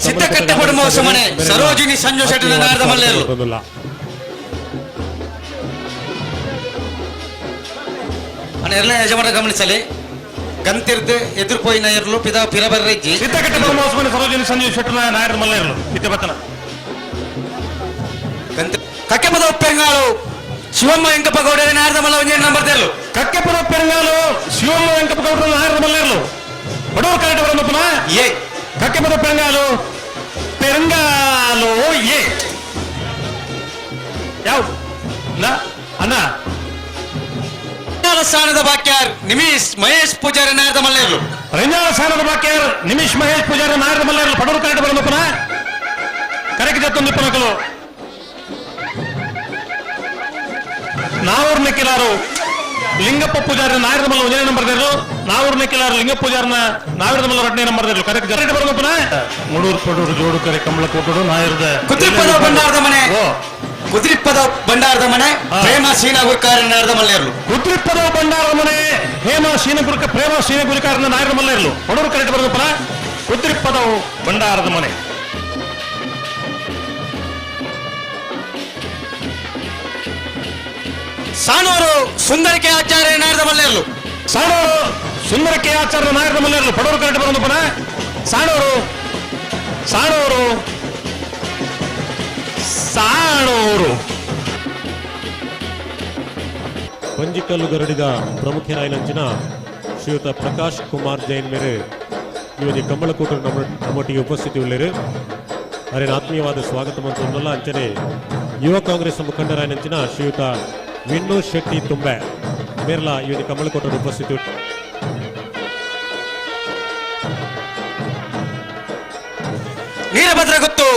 ಸಿದ್ದಕಟ್ಟೆ ಮನೆ ಸರೋಜಿನಿ ಸಂಜು ಶೆಟ್ಟಿನ ನಾರದ ಮಲ್ಲೇರು ಎಲ್ಲ ಯಜಮಾನ ಗಮನಿಸಲಿ ಗಂತಿರ್ದು ಎದುರುಪೋಯಿನ ಇರಲು ಪಿದ ಪಿರಬರ್ರೆಜ್ಜಿ ಸಿದ್ದಕಟ್ಟೆ ಮನೆ ಸರೋಜಿನಿ ಸಂಜು ಶೆಟ್ಟಿನ ನಾರದ ಮಲ್ಲೇರು ಇದ್ದಬತ್ತನ ಕಕ್ಕೆಪದ ಉಪ್ಪೆಂಗಾಳು ಶಿವಮ್ಮ ವೆಂಕಪ್ಪ ಗೌಡರ ನಾರದ ಮಲ್ಲ ಒಂದೇ ನಂಬರ್ ತೆರಲು ಕಕ್ಕೆಪದ ಉಪ್ಪೆಂಗಾಳು ಶಿವಮ್ಮ ವೆಂಕಪ್ಪ ಗೌಡರ ನಾರದ ಮಲ್ಲೇರು ಬಡವರು ಕರೆಕ್ಟ್ ಬರೋದಪ್ಪನ ಏ ಕಕ್ಕೆಪದ ಪೆರಂಗಾಲು ಪೆರಂಗಾಲು ಏ ಯಾವ ಅಣ್ಣ ಸ್ಥಾನದ ಬಾಕ್ಯಾರ್ ನಿಮಿಷ್ ಮಹೇಶ್ ಪೂಜಾರಿ ನಾರದ ಮಲ್ಲೇರ್ಲು ರಂಜಾನ ಸ್ಥಾನದ ಬಾಕ್ಯಾರ್ ನಿಮಿಷ್ ಮಹೇಶ್ ಪೂಜಾರಿ ನಾರದ ಮಲ್ಲೇರ್ಲು ಬಡವರು ಕರೆಕ್ಟ್ ಬರೋದಪ್ಪನ ಕರೆಕ್ಟ್ ಜೊತ್ತೊಂದು ಇಪ್ಪನಕಲು ನಾವೂರ್ ನೆಕ್ಕಿಲಾರು ಲಿಂಗಪ್ಪ ಪೂಜಾರಿ ನಾರದ ಮಲ್ಲ ಒಂದನೇ ನಂಬರ್ ದೇರು ನಾವೂರ್ ನೆಕ್ಕಿಲಾರು ಲಿಂಗಪ್ಪ ಪೂಜಾರನ ನಾರದ ಮಲ್ಲ ಎರಡನೇ number there correct correct ಬರೋದಪ್ಪನ Moodur Padur ಜೋಡು ಕರೆ ಕಮಲ ಕೊಟ್ಟರು ನಾಯರದ ಕುದ್ರಿಪ್ಪದ ಬಂಡಾರದ ಮನೆ ಕುದ್ರಿಪ್ಪದ ಬಂಡಾರದ ಮನೆ ಪ್ರೇಮ ಸೀನಾ ಗುರುಕಾರ ನಾರದ ಮಲ್ಲೇರ್ಲು ಕುದ್ರಿಪ್ಪದ ಬಂಡಾರದ ಮನೆ ಹೇಮ ಶೀನಗುರುಕ ಪ್ರೇಮ ಶೀನಗುರುಕಾರನ ನಾರದ ಮಲ್ಲೇರ್ಲು ಬಡವರು ಕರೆಕ್ಟ್ ಬರೋದಪ್ಪನ ಕುದ್ರಿಪ್ಪದ ಬಂಡಾರದ ಮನೆ ಸಾಣೂರು ಸುಂದರಕೆ ಆಚಾರ್ಯ ನಾರದ ಮಲ್ಲೇರ್ಲು ಸಾಣೂರು ಸುಂದರಕೆ ಆಚಾರ್ಯ ನಾರದ ಮಲ್ಲೇರ್ಲು ಬಡವರು ಕರೆಕ್ಟ್ ಬರೋದಪ್ಪನ ಸಾಣೂರು ಸಾಣೂರು ಸಾಣೂರು ಪಂಜಿಕಲ್ಲು ಗರಡಿದ ಪ್ರಮುಖರಾಯನಂಚಿನ ಶ್ರೀಯುತ ಪ್ರಕಾಶ್ ಕುಮಾರ್ ಜೈನ್ ಮೇರೆ ಇವನಿ ಕಂಬಳಕೂಟರು ನಮ್ಮೊಟ್ಟಿಗೆ ಉಪಸ್ಥಿತಿಯುಳ್ಳರು ಅವರ ಆತ್ಮೀಯವಾದ ಸ್ವಾಗತ ಮಂತ್ರವನ್ನೆಲ್ಲ ಅಂಚನೆ ಯುವ ಕಾಂಗ್ರೆಸ್ ಮುಖಂಡರಾಯನಂಚಿನ ಶ್ರೀಯುತ ವಿಣ್ಣು ಶೆಟ್ಟಿ ತುಂಬೆ ಮೇರ್ಲ ಇವನಿ ಕಂಬಳಕೂಟರು ಉಪಸ್ಥಿತಿ ನೀಲಭದ್ರ ಗೊತ್ತು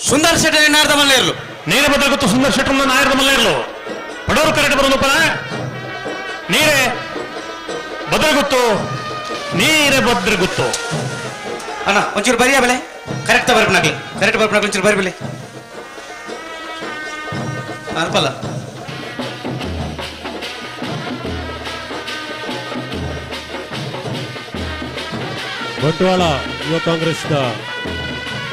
ಸುಂದರ ಶೆಟ್ಟಿ ನಾರದ ಮಲ್ಲೇರ್ಲು ನೀಲಭದ್ರ ಗೊತ್ತು ಸುಂದರ ಶೆಟ್ಟಿ ನಾರದ ಮಲ್ಲೇರ್ಲು ಬಡವರು ಕರೆಕ್ಟ್ ಬರೋದಪ್ಪ ನೀರೇ ಭದ್ರ ಗೊತ್ತು ನೀರೇ ಭದ್ರ ಗೊತ್ತು ಅಣ್ಣ ಒಂಚೂರು ಬರಿಯ ಬೆಲೆ ಕರೆಕ್ಟ್ ಬರ್ಪನಾಗ್ಲಿ ಕರೆಕ್ಟ್ ಬರ್ಪನಾಗ್ಲಿ ಒಂಚೂರು ಬರಿ ಬೆಲೆ ಅರ್ಪಲ್ಲ ಬಂಟ್ವಾಳ ಯುವ ಕಾಂಗ್ರೆಸ್ನ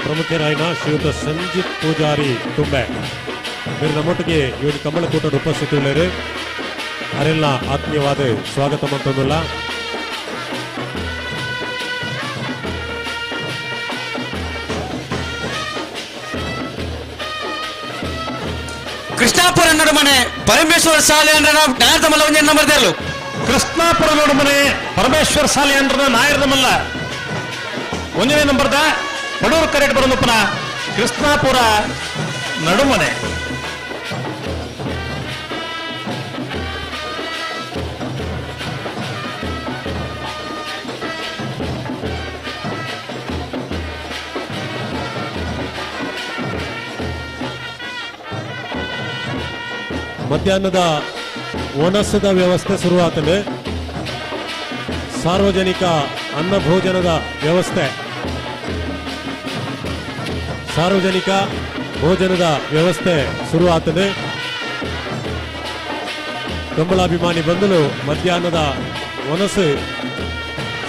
ಪ್ರಮುಖರಾಯನ ಶ್ರೀಯುತ ಸಂಜಿತ್ ಪೂಜಾರಿ ತುಂಬೆ మీరు ನಮ್ಮೊಟ್ಟಿಗೆ ಇವನು ಕಂಬಳಕೂಟದ ಉಪಸ್ಥಿತಿಯುಳ್ಳರು ಅವರೆಲ್ಲ ಆತ್ಮೀಯವಾದ ಸ್ವಾಗತ ಮಂತಂದುಲ್ಲ ಕೃಷ್ಣಾಪುರ ನಡುಮನೆ ಪರಮೇಶ್ವರ ಶಾಲೆ ಅಂದ್ರೆ ನಾರದ ಮಲ್ಲ ಒಂದೇ ನಂಬರ್ ದೇರ್ಲು ಕೃಷ್ಣಾಪುರ ನಡುಮನೆ ಪರಮೇಶ್ವರ ಶಾಲೆ ಅಂದ್ರೆ ನಾಯರದ ಮಲ್ಲ ಒಂದನೇ ನಂಬರ್ದ ಬಡವರು ಕರೆಕ್ಟ್ ಬರೋದಪ್ಪನ ಕೃಷ್ಣಾಪುರ ನಡುಮನೆ ಮಧ್ಯಾಹ್ನದ ವನಸದ ವ್ಯವಸ್ಥೆ ಶುರುವಾತದೆ ಸಾರ್ವಜನಿಕ ಅನ್ನ ಭೋಜನದ ವ್ಯವಸ್ಥೆ ಸಾರ್ವಜನಿಕ ಭೋಜನದ ವ್ಯವಸ್ಥೆ ಶುರುವಾತದೆ ಕಂಬಳಾಭಿಮಾನಿ ಬಂಧುಗಳು ಮಧ್ಯಾಹ್ನದ ವನಸು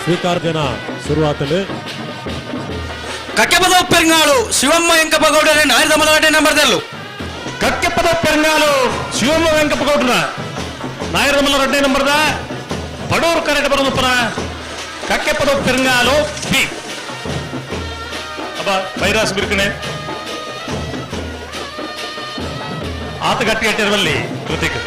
ಸ್ವೀಕಾರ್ಜನ ಶುರುವಾತದೆ ಕಕ್ಕೆಪದ ಪೆರಂಗಾಳು ಶಿವಮ್ಮ ವೆಂಕಪ್ಪ ಗೌಡರ ನಾರದ ಮಲ್ಲ ನಂಬರ್ ದೇರ್ಲು ಕಕ್ಕೆಪದ ಪೆರಂಗಾಲು ಶಿವಮ್ಮ ವೆಂಕಪ್ಪ ಗೌಡ್ರ ನಾಯರದ ಮಲ್ಲ ಎರಡನೇ ನಂಬರ್ದ ಬಡವರು ಕರೆಕ್ಟ್ ಬರೋದಪ್ಪನ ಕಕ್ಕೆಪದ ಪೆರಂಗಾಲು ಬಿ ಅಬ್ಬ ಬೈರಾಸ್ ಬಿರ್ಕಣೆ ಆತ ಗಟ್ಟಿ ಅಟ್ಟಿರುವಲ್ಲಿ ಕೃತಿಕ್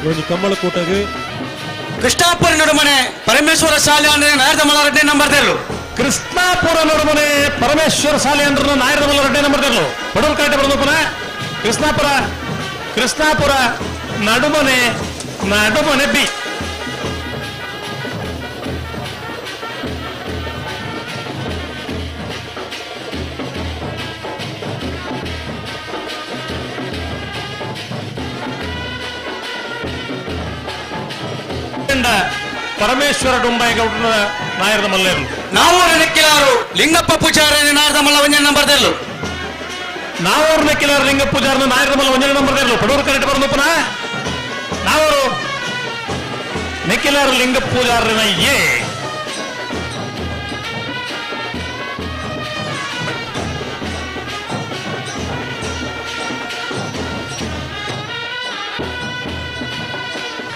ಇವನು ಕಂಬಳಕೂಟಗೆ ಕೃಷ್ಣಾಪುರ ನಡುಮನೆ ಪರಮೇಶ್ವರ ಶಾಲೆ ಅಂದ್ರೆ ನಾರದ ಮಲ್ಲ ಎರಡನೇ ನಂಬರ್ ದೇರ್ಲು ಕೃಷ್ಣಾಪುರ ನಡುಮನೆ ಪರಮೇಶ್ವರ ಶಾಲೆ ಅಂದ್ರೆ ನಾಯರದ ಮಲ್ಲ ಎರಡನೇ ನಂಬರ್ ದೇರ್ಲು ಬಡವರು ಕರೆಕ್ಟ್ ಬರೋದಪ್ಪನ ಕೃಷ್ಣಾಪುರ ಕೃಷ್ಣಾಪುರ ನಡುಮನೆ ನಡುಮನೆ ಬಿ ಪರಮೇಶ್ವರ ಡುಂಬಾಯಿಗೌಡರ ನಾಯರದ ಮಲ್ಲೇರು ನಾವೂರ ನೆಕ್ಕಿಲಾರು ಲಿಂಗಪ್ಪ ಪೂಜಾರಿ ನಾಯರದ ಮಲ್ಲ ಒಂಜನ ನಂಬರ್ ದೆಲ್ಲು ನಾವೂರು ನೆಕ್ಕಿಲಾರು ಲಿಂಗ ಪೂಜಾರನ ನಾಯರದ ಮಲ್ಲ ಒಂಜನ ನಂಬರ್ ದೆಲ್ಲು ಪಡೂರು ಕರೆಕ್ಟ್ ಬರೋದು ಪುನಃ ನಾವೂರು ನೆಕ್ಕಿಲಾರು ಲಿಂಗ ಪೂಜಾರನ ಏ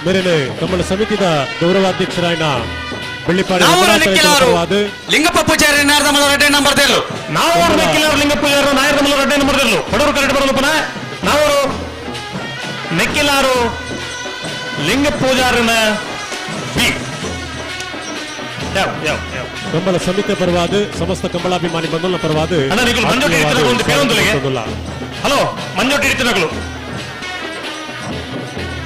ಮೇರೆನೆ ಕಮ್ಮಳ ಸಮಿತಿದ ಗೌರವಾಧ್ಯಕ್ಷರಾಯನ ಬೆಳ್ಳಿಪಾಡಿ ನಾವೂರ ನೆಕ್ಕಿಲಾರು ಪರವಾದ ಲಿಂಗಪ್ಪ ಪೂಜಾರಿ ನಾಯರದ ಮಲ್ಲ ರೆಡ್ಡಿ ನಂಬರ್ ದೆಲ್ಲು ನಾವೂರು ನೆಕ್ಕಿಲಾರು ಲಿಂಗ ಪೂಜಾರನ ನಾಯರದ ಮಲ್ಲ ರೆಡ್ಡಿ ನಂಬರ್ ದೆಲ್ಲು ಪಡೂರು ಕರೆಕ್ಟ್ ಬರೋದು ಪುನಃ ನಾವೂರು ನೆಕ್ಕಿಲಾರು ಲಿಂಗ ಪೂಜಾರನ ಬಿ ಕಂಬಳ ಸಮಿತಿ ಪರವಾದ ಸಮಸ್ತ ಕಂಬಳಾಭಿಮಾನಿ ಬಂಧುಗಳ ಪರವಾದ ಅಣ್ಣ ನೀವು ಮಂಜೋಟಿ ಇಡ್ತಿರೋ ಒಂದು ಪೇರೊಂದಿಗೆ ಹಲೋ ಮಂಜೋಟಿ ಇಡ್ತಿನಗಳು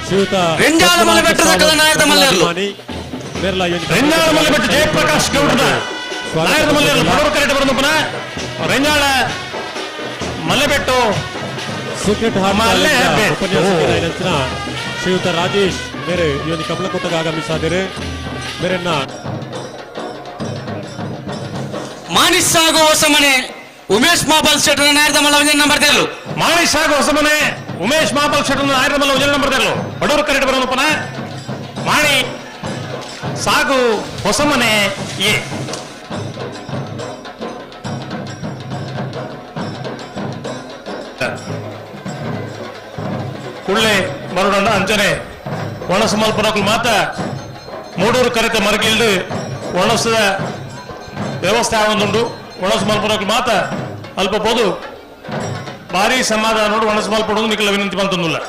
ಶ್ರೀಯುತ ರೆಂಜಾಳ ಮಲೆಬೆಟ್ಟ ಸಕಲ ನಾಯರದ ಮಲ್ಲೇರ್ಲು ರೆಂಜಾಳ ಮಲೆಬೆಟ್ಟ ಜಯಪ್ರಕಾಶ್ ಗೌಡ್ರ ನಾಯರದ ಮಲ್ಲೇರ್ಲು ಪಡೂರು ಕರೆಕ್ಟ್ ಬರೋದು ಪುನಃ ರೆಂಜಾಳ ಮಲೆಬೆಟ್ಟು ಸೀಕ್ರೆಟ್ ಉಪನ್ಯಾಸಕರಾಗಿನ ಶ್ರೀಯುತ ರಾಜೇಶ್ ಬೇರೆ ಈ ಒಂದು ಕಮಲಕೋಟಗೆ ಆಗಮಿಸಿದರೆ ಬೇರೆನ್ನ ಮಾನಿಸ್ಸಾಗು ಹೊಸಮನೆ ಉಮೇಶ್ ಮಾಬಲ್ ಶೆಟ್ಟರ್ ನಾಯರದ ಮಲ್ಲ ಒಂಜನ ನಂಬರ್ ದೆಲ್ಲು ಮಾಣಿ ಸಾಗು ಹೊಸಮನೆ ಉಮೇಶ್ ಮಹಾಬಲ್ ಶೆಟ್ಟರ್ ನಾಯರದ ಮಲ್ಲ ಒಂಜನ ನಂಬರ್ ದೆಲ್ಲು ಪಡೂರು ಕರೆಕ್ಟ್ ಬರೋದು ಪುನಃ ಮಾಣಿ ಸಾಗು ಹೊಸಮನೆ ಎ ಕುಳ್ಳೆ ಮರುಡಣ್ಣ ಅಂಚನೆ ಒಣಸ ಮಲ್ಪನಕಲು ಮಾತ ಮೂಡೂರು ಕರೆತ ಮರಗಿಲ್ಡು ಒಣಸದ ವ್ಯವಸ್ಥೆ ಆಗೊಂದುಂಡು ಒಣಸ ಮಲ್ಪನಕಲು ಮಾತ ಅಲ್ಪ ಬೋದು ಭಾರಿ ಸಮಾಧಾನ ನೋಡಿ ಒಣಸ ಮಲ್ಪಡೋದು ನಿಖಲ ವಿನಂತಿ ಬಂತಂದುಲ್ಲ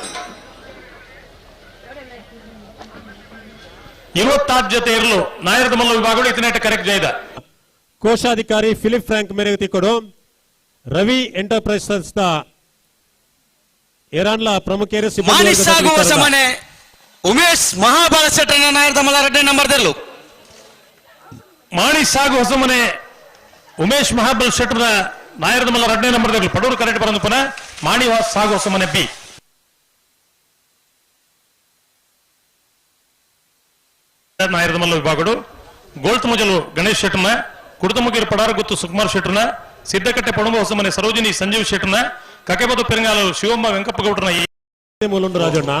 20 ಜೊತೆ ಇರಲು ನಾಯರದ ಮಲ್ಲ ವಿಭಾಗಗಳು ಇತನೇಟ ಕರೆಕ್ಟ್ ಜೈದ ಕೋಶಾಧಿಕಾರಿ ಫಿಲಿಪ್ ಫ್ರಾಂಕ್ ಮೇರೆಗೆ ತಿಕ್ಕೊಡು ರವಿ ಎಂಟರ್ಪ್ರೈಸಸ್ ದ ಏರಾನ್ಲ ಪ್ರಮುಖರು ಮಾನಿಸ್ಸಾಗು ಹೊಸಮನೆ ಉಮೇಶ್ ಮಹಾಬಲ ಶೆಟ್ಟರ್ ನಾಯರದ ಮಲ್ಲ ರೆಡ್ಡಿ ನಂಬರ್ ದೆಲ್ಲು ಮಾಣಿ ಸಾಗು ಹೊಸಮನೆ ಉಮೇಶ್ ಮಹಾಬಲ್ ಶೆಟ್ಟರ್ ನಾಯರದ ಮಲ್ಲ ರೆಡ್ಡಿ ನಂಬರ್ ದೆಲ್ಲು ಪಡೂರು ಕರೆಕ್ಟ್ ಬರೋದು ಪುನಃ ಮಾಣಿ ಸಾಗು ಹೊಸಮನೆ ಬಿ ನಾಯರದ ಮಲ್ಲ ವಿಭಾಗಗಳು ಗೋಲ್ತ್ ಮೊಜಲು ಗಣೇಶ್ ಶೆಟ್ಟರ್ನ ಕುಡ್ತಮುಗಿರು ಪಡಾರ ಗುತ್ತು ಸುಕುಮಾರ್ ಶೆಟ್ಟರ್ನ ಸಿದ್ದಕಟ್ಟೆ ಪಡುಂಬ ಹೊಸಮನೆ ಸರೋಜಿನಿ ಸಂಜೀವ್ ಶೆಟ್ಟರ್ನ ಕಕೆಬದು ಪೆರಂಗಾಲು ಶಿವಮ್ಮ ವೆಂಕಪ್ಪಗೌಡ್ರನ ಮೂಲುಂಡು ರಾಜಣ್ಣ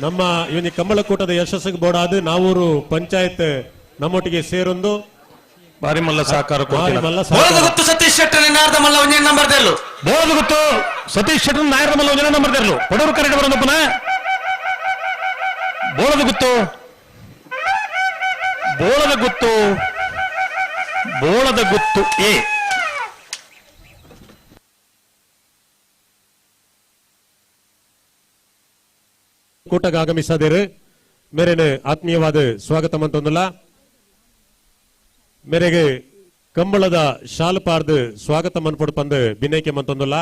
ನಮ್ಮ ಇವನಿ ಕಂಬಳಕೂಟದ ಯಶಸ್ಸಿಗೆ ಬೋಡಾದ ನಾವೂರು ಪಂಚಾಯತ್ ನಮ್ಮೊಟ್ಟಿಗೆ ಸೇರೊಂದು ಬಾರಿ ಮಲ್ಲ ಸಹಕಾರ ಬೋಳದಗುತ್ತು ಸತೀಶ್ ಶೆಟ್ಟರ್ ನಾಯರದ ಮಲ್ಲ ಒಂಜನ ನಂಬರ್ ದೆಲ್ಲು ಬೋಳದ ಗುತ್ತು ಸತೀಶ್ ಶೆಟ್ಟರ್ ನಾಯರದ ಮಲ್ಲ ಒಂಜನ ನಂಬರ್ ದೆಲ್ಲು ಪಡೂರು ಕರೆಕ್ಟ್ ಬರೋದು ಪುನಃ ಬೋಳದ ಗುತ್ತು ಎ ಕೂಟಕ್ಕೆ ಆಗಮಿಸಿದರೆ ಮೇರೆನೆ ಆತ್ಮೀಯವಾದ ಸ್ವಾಗತ ಮಂತೊಂದುಲ್ಲ ಮೇರೆಗೆ ಕಂಬಳದ ಶಾಲು ಪಾರ್ದು ಸ್ವಾಗತ ಮನ್ಪೊಡು ಪಂದು ಬಿನ್ನೈಕೆ ಮಂತೊಂದುಲ್ಲ